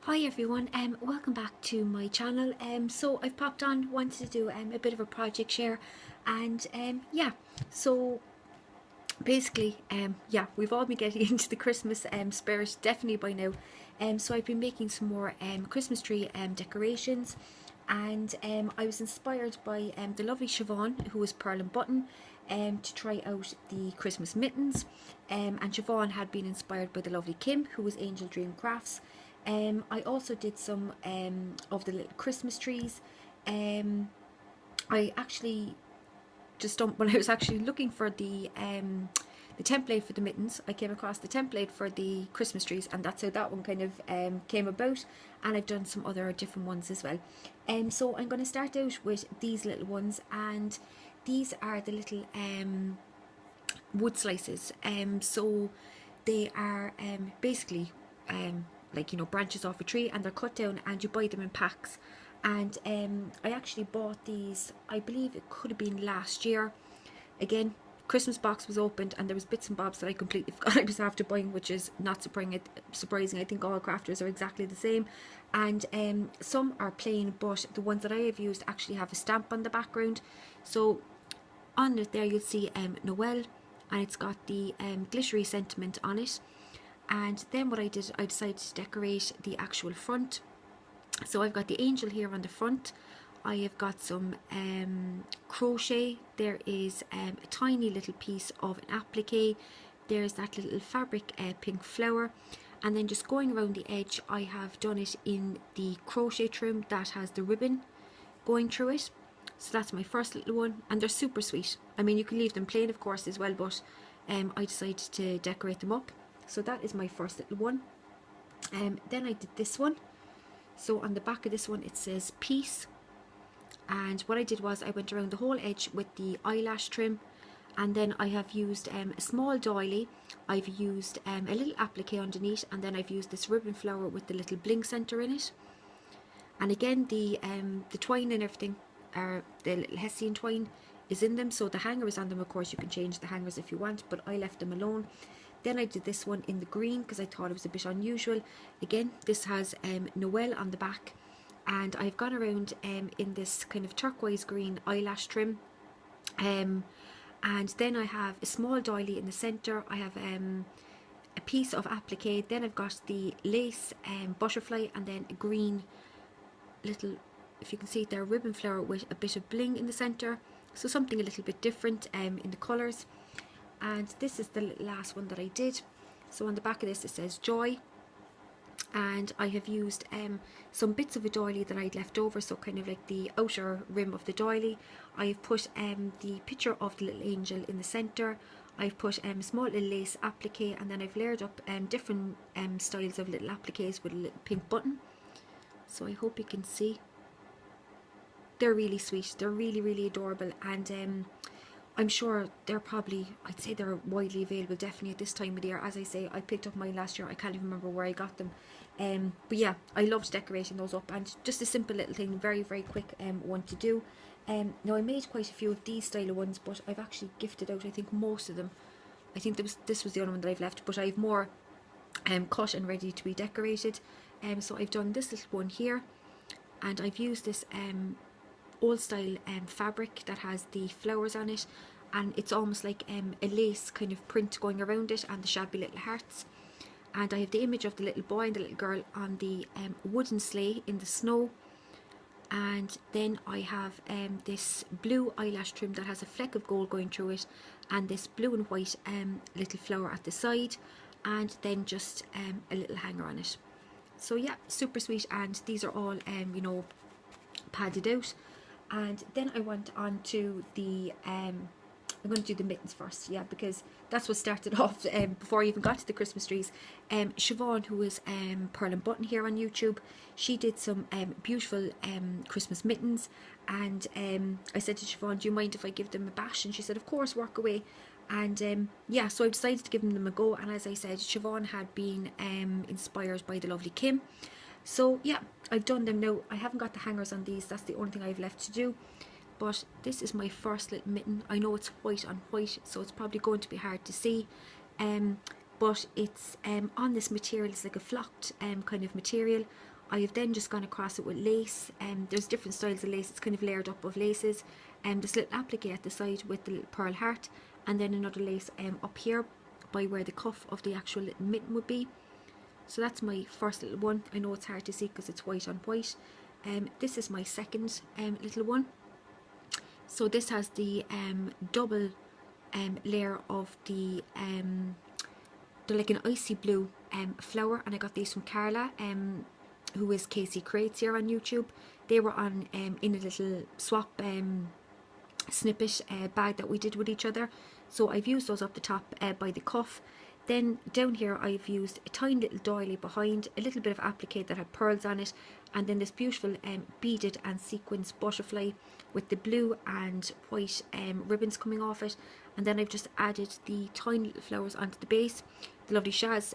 Hi everyone, welcome back to my channel. So I've popped on, wanted to do a bit of a project share, and yeah, so basically, yeah, we've all been getting into the Christmas spirit definitely by now. So I've been making some more Christmas tree decorations, and I was inspired by the lovely Siobhan, who was Pearl and Button, to try out the Christmas mittens. And Siobhan had been inspired by the lovely Kim, who was Angel Dream Crafts. I also did some of the little Christmas trees. I actually just don't, when I was actually looking for the template for the mittens, I came across the template for the Christmas trees, and that's how that one kind of came about. And I've done some other different ones as well. So I'm going to start out with these little ones, and these are the little wood slices. So they are basically like, you know, branches off a tree, and they're cut down, and you buy them in packs. And I actually bought these, I believe it could have been last year. Again, Christmas box was opened, and there was bits and bobs that I completely forgot I was after buying, which is not surprising. I think all crafters are exactly the same, and some are plain, but the ones that I have used actually have a stamp on the background. So on it there you'll see Noel, and it's got the glittery sentiment on it. And then what I did, I decided to decorate the actual front. So I've got the angel here on the front. I have got some crochet. There is a tiny little piece of an applique. There's that little fabric pink flower. And then just going around the edge, I have done it in the crochet trim that has the ribbon going through it. So that's my first little one, and they're super sweet. I mean, you can leave them plain of course as well, but I decided to decorate them up. So that is my first little one. Then I did this one. So on the back of this one it says peace, and what I did was I went around the whole edge with the eyelash trim, and then I have used a small doily. I've used a little applique underneath, and then I've used this ribbon flower with the little bling centre in it. And again, the twine and everything, the little hessian twine is in them, so the hanger is on them. Of course you can change the hangers if you want, but I left them alone. Then I did this one in the green because I thought it was a bit unusual. Again, this has Noel on the back, and I've gone around in this kind of turquoise green eyelash trim. And then I have a small doily in the centre. I have a piece of applique. Then I've got the lace butterfly, and then a green little, if you can see it there, ribbon flower with a bit of bling in the centre. So something a little bit different in the colours. And this is the last one that I did. So on the back of this it says joy, and I have used some bits of a doily that I'd left over, so kind of like the outer rim of the doily. I've put the picture of the little angel in the centre. I've put a small little lace applique, and then I've layered up different styles of little appliques with a little pink button. So I hope you can see. They're really sweet, they're really adorable, and I'm sure they're probably, I'd say they're widely available definitely at this time of the year. As I say, I picked up mine last year, I can't even remember where I got them. But yeah, I loved decorating those up, and just a simple little thing, very quick one to do. Now I made quite a few of these style of ones, but I've actually gifted out I think most of them. I think this was the only one that I've left, but I have more cut and ready to be decorated. So I've done this little one here, and I've used this old style fabric that has the flowers on it, and it's almost like a lace kind of print going around it, and the shabby little hearts. And I have the image of the little boy and the little girl on the wooden sleigh in the snow. And then I have this blue eyelash trim that has a fleck of gold going through it, and this blue and white little flower at the side, and then just a little hanger on it. So yeah, super sweet, and these are all you know, padded out. And then I went on to the I'm going to do the mittens first, yeah, because that's what started off before I even got to the Christmas trees. Siobhan, who is Pearl and Button here on YouTube, she did some beautiful Christmas mittens, and I said to Siobhan, do you mind if I give them a bash? And she said, of course, work away. And yeah, so I decided to give them a go, and as I said, Siobhan had been inspired by the lovely Kim. So yeah, I've done them now. I haven't got the hangers on these, that's the only thing I've left to do. But this is my first little mitten. I know it's white on white, so it's probably going to be hard to see. But it's on this material, it's like a flocked kind of material. I have then just gone across it with lace. There's different styles of lace. It's kind of layered up of laces. This little applique at the side with the little pearl heart, and then another lace up here by where the cuff of the actual little mitten would be. So that's my first little one. I know it's hard to see because it's white on white. This is my second little one. So this has the double layer of the they're like an icy blue flower, and I got these from Carla, who is Casey Crates here on YouTube. They were on in a little swap snippet bag that we did with each other. So I've used those up the top by the cuff. Then down here I've used a tiny little doily behind, a little bit of applique that had pearls on it, and then this beautiful beaded and sequins butterfly with the blue and white ribbons coming off it. And then I've just added the tiny little flowers onto the base. The lovely Shaz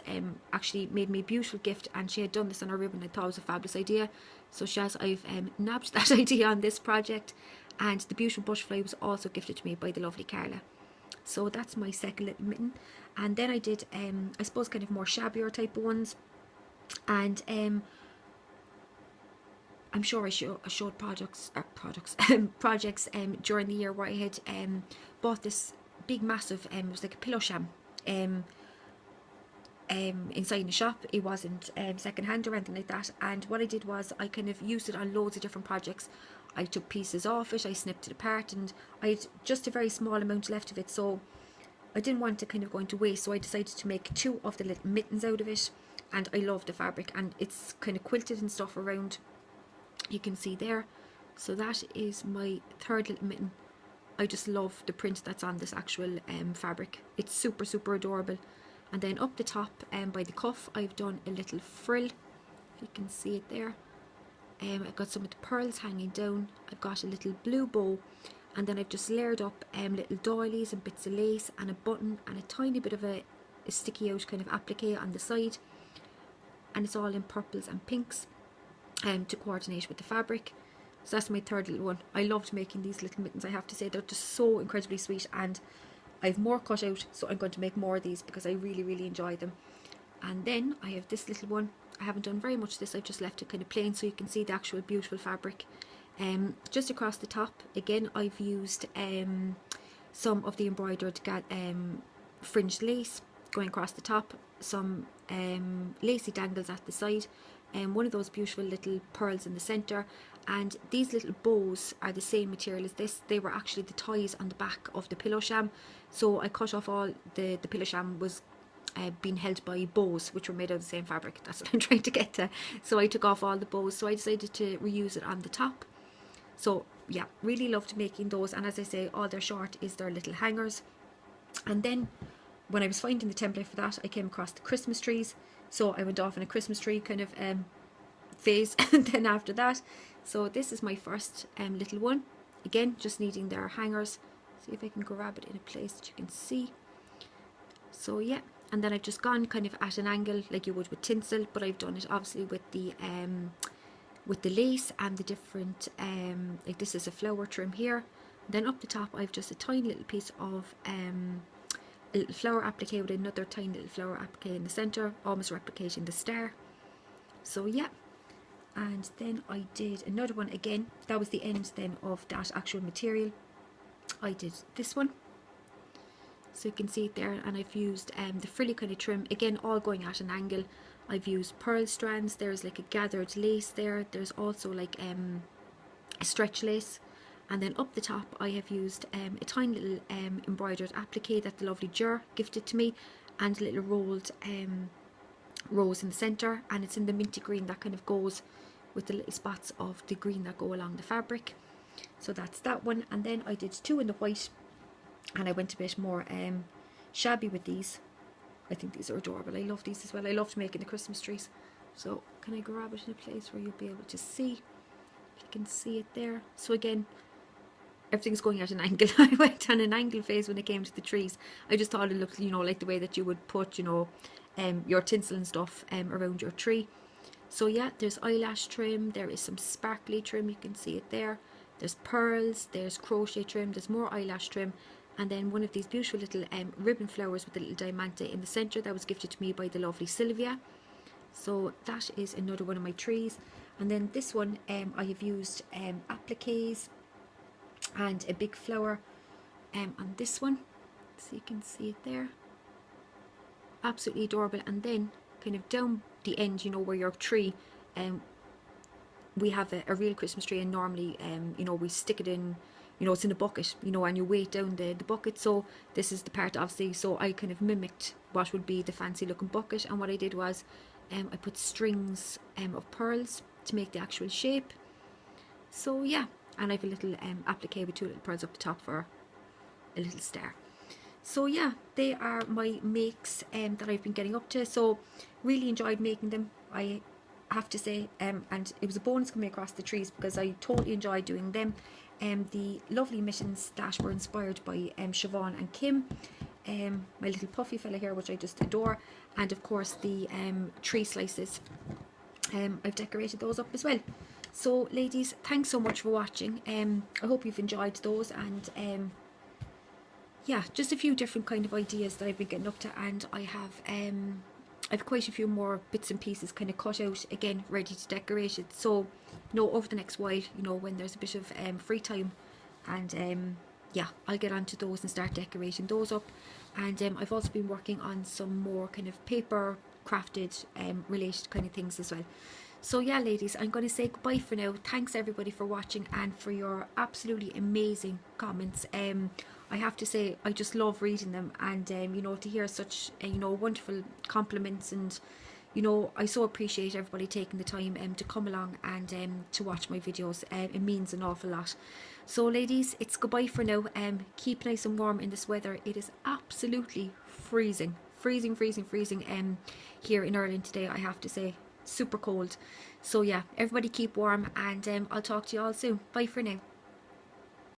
actually made me a beautiful gift, and she had done this on her ribbon. I thought it was a fabulous idea. So Shaz, I've nabbed that idea on this project, and the beautiful butterfly was also gifted to me by the lovely Carla. So that's my second little mitten. And then I did I suppose kind of more shabbier type of ones, and I'm sure I showed projects during the year where I had bought this big massive it was like a pillow sham inside the shop. It wasn't second hand or anything like that, and what I did was I kind of used it on loads of different projects. I took pieces off it, I snipped it apart, and I had just a very small amount left of it, so I didn't want to kind of go into waste, so I decided to make 2 of the little mittens out of it. And I love the fabric, and it's kind of quilted and stuff around, you can see there. So that is my third little mitten. I just love the print that's on this actual fabric. It's super, super adorable. And then up the top by the cuff, I've done a little frill, if you can see it there. I've got some of the pearls hanging down. I've got a little blue bow, and then I've just layered up little doilies and bits of lace and a button and a tiny bit of a sticky out kind of applique on the side, and it's all in purples and pinks to coordinate with the fabric. So that's my third little one. I loved making these little mittens, I have to say. They're just so incredibly sweet, and I've more cut out, so I'm going to make more of these because I really, really enjoy them. And then I have this little one. I haven't done very much of this, I've just left it kind of plain so you can see the actual beautiful fabric. Just across the top, again, I've used some of the embroidered fringed lace going across the top, some lacy dangles at the side, and one of those beautiful little pearls in the centre. And these little bows are the same material as this. They were actually the ties on the back of the pillow sham, so I cut off all the pillow sham was being held by bows which were made out of the same fabric. That's what I'm trying to get to. So I took off all the bows, so I decided to reuse it on the top. So yeah, really loved making those, and as I say, all they're short is their little hangers. And then when I was finding the template for that, I came across the Christmas trees, so I went off in a Christmas tree kind of phase and then after that. So this is my first little one, again just needing their hangers. See if I can grab it in a place that you can see. So yeah, and then I've just gone kind of at an angle like you would with tinsel, but I've done it obviously with the lace and the different like this is a flower trim here. Then up the top I've just a tiny little piece of a little flower applique with another tiny little flower applique in the centre, almost replicating the star. So yeah, and then I did another one again. That was the end then of that actual material. I did this one, so you can see it there, and I've used the frilly kind of trim, again all going at an angle. I've used pearl strands, there's like a gathered lace there, there's also like a stretch lace, and then up the top I have used a tiny little embroidered applique that the lovely Jer gifted to me, and a little rolled rose in the centre, and it's in the minty green that kind of goes with the little spots of the green that go along the fabric. So that's that one. And then I did 2 in the white, and I went a bit more shabby with these. I think these are adorable. I love these as well. I loved making the Christmas trees. So can I grab it in a place where you'll be able to see? If you can see it there. So again, everything's going at an angle. I went on an angle phase when it came to the trees. I just thought it looked, you know, like the way that you would put, you know, your tinsel and stuff around your tree. So yeah, there's eyelash trim, there is some sparkly trim, you can see it there. There's pearls, there's crochet trim, there's more eyelash trim, and then one of these beautiful little ribbon flowers with a little diamante in the centre that was gifted to me by the lovely Sylvia. So that is another one of my trees. And then this one, I have used appliques and a big flower on this one, so you can see it there. Absolutely adorable. And then kind of down the end, you know, where your tree, we have a real Christmas tree, and normally you know, we stick it in, you know, it's in a bucket, you know, and you weight down the bucket. So this is the part, obviously, so I kind of mimicked what would be the fancy looking bucket, and what I did was I put strings of pearls to make the actual shape. So yeah, and I have a little applique with 2 little pearls up the top for a little star. So yeah, they are my makes that I've been getting up to. So really enjoyed making them, I have to say, and it was a bonus coming across the trees because I totally enjoyed doing them. The lovely mittens that were inspired by Siobhan and Kim, my little puffy fella here, which I just adore, and of course the tree slices. I've decorated those up as well. So ladies, thanks so much for watching. I hope you've enjoyed those, and yeah, just a few different kind of ideas that I've been getting up to, and I've quite a few more bits and pieces kind of cut out again, ready to decorate it. So, you know, over the next while, you know, when there's a bit of free time, and yeah, I'll get onto those and start decorating those up. And I've also been working on some more kind of paper crafted related kind of things as well. So yeah, ladies, I'm going to say goodbye for now. Thanks everybody for watching and for your absolutely amazing comments. I have to say, I just love reading them, and you know, to hear such you know, wonderful compliments, and you know, I so appreciate everybody taking the time to come along and to watch my videos. It means an awful lot. So ladies, it's goodbye for now. Keep nice and warm in this weather. It is absolutely freezing here in Ireland today, I have to say. Super cold. So yeah, everybody keep warm, and I'll talk to you all soon. Bye for now.